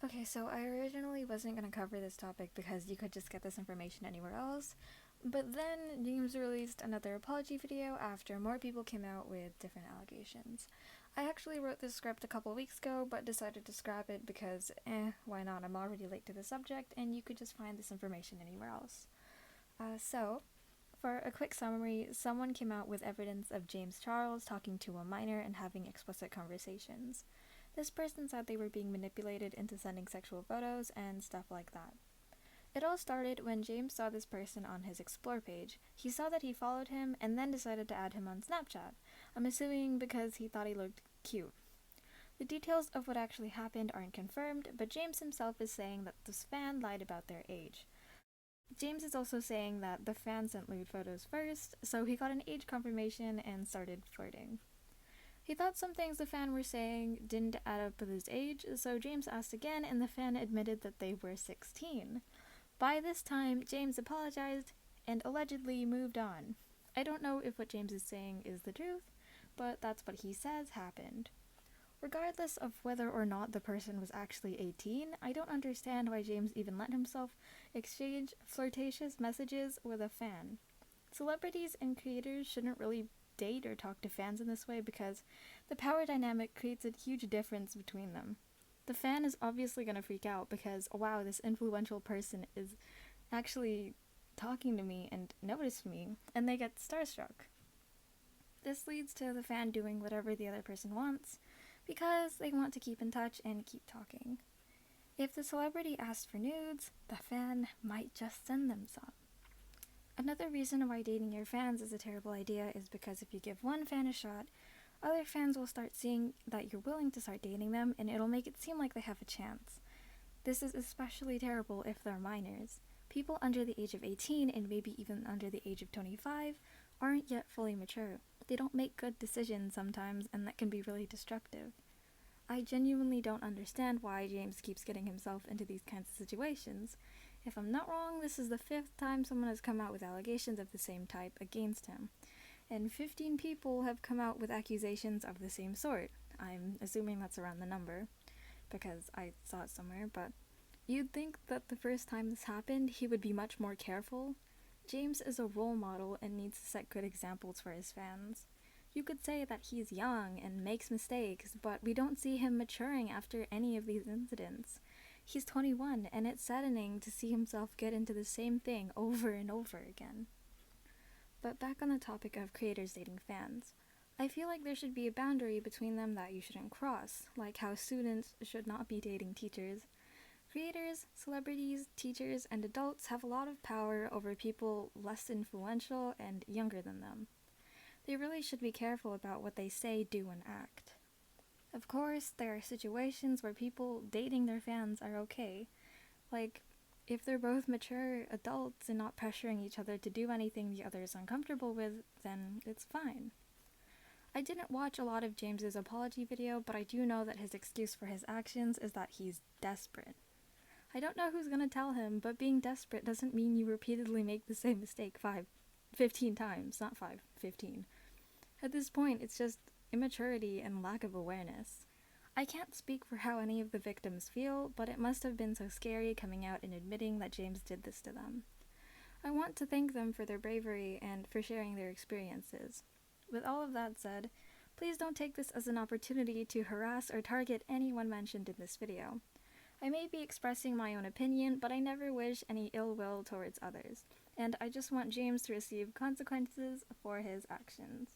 Okay, so I originally wasn't going to cover this topic because you could just get this information anywhere else, but then James released another apology video after more people came out with different allegations. I actually wrote this script a couple weeks ago, but decided to scrap it because, why not? I'm already late to the subject, and you could just find this information anywhere else. For a quick summary, someone came out with evidence of James Charles talking to a minor and having explicit conversations. This person said they were being manipulated into sending sexual photos and stuff like that. It all started when James saw this person on his Explore page. He saw that he followed him and then decided to add him on Snapchat. I'm assuming because he thought he looked cute. The details of what actually happened aren't confirmed, but James himself is saying that this fan lied about their age. James is also saying that the fan sent lewd photos first, so he got an age confirmation and started flirting. He thought some things the fan were saying didn't add up with his age, so James asked again and the fan admitted that they were 16. By this time, James apologized and allegedly moved on. I don't know if what James is saying is the truth, but that's what he says happened. Regardless of whether or not the person was actually 18, I don't understand why James even let himself exchange flirtatious messages with a fan. Celebrities and creators shouldn't really date or talk to fans in this way because the power dynamic creates a huge difference between them. The fan is obviously going to freak out because, wow, this influential person is actually talking to me and noticed me, and they get starstruck. This leads to the fan doing whatever the other person wants because they want to keep in touch and keep talking. If the celebrity asks for nudes, the fan might just send them some. Another reason why dating your fans is a terrible idea is because if you give one fan a shot, other fans will start seeing that you're willing to start dating them and it'll make it seem like they have a chance. This is especially terrible if they're minors. People under the age of 18 and maybe even under the age of 25 aren't yet fully mature. They don't make good decisions sometimes, and that can be really destructive. I genuinely don't understand why James keeps getting himself into these kinds of situations. If I'm not wrong, this is the 5th time someone has come out with allegations of the same type against him. And 15 people have come out with accusations of the same sort. I'm assuming that's around the number, because I saw it somewhere, but you'd think that the first time this happened, he would be much more careful. James is a role model and needs to set good examples for his fans. You could say that he's young and makes mistakes, but we don't see him maturing after any of these incidents. He's 21, and it's saddening to see himself get into the same thing over and over again. But back on the topic of creators dating fans, I feel like there should be a boundary between them that you shouldn't cross, like how students should not be dating teachers. Creators, celebrities, teachers, and adults have a lot of power over people less influential and younger than them. They really should be careful about what they say, do, and act. Of course, there are situations where people dating their fans are okay. Like, if they're both mature adults and not pressuring each other to do anything the other is uncomfortable with, then it's fine. I didn't watch a lot of James's apology video, but I do know that his excuse for his actions is that he's desperate. I don't know who's gonna tell him, but being desperate doesn't mean you repeatedly make the same mistake 15 times, not 15. At this point, it's just immaturity and lack of awareness. I can't speak for how any of the victims feel, but it must have been so scary coming out and admitting that James did this to them. I want to thank them for their bravery and for sharing their experiences. With all of that said, please don't take this as an opportunity to harass or target anyone mentioned in this video. I may be expressing my own opinion, but I never wish any ill will towards others, and I just want James to receive consequences for his actions.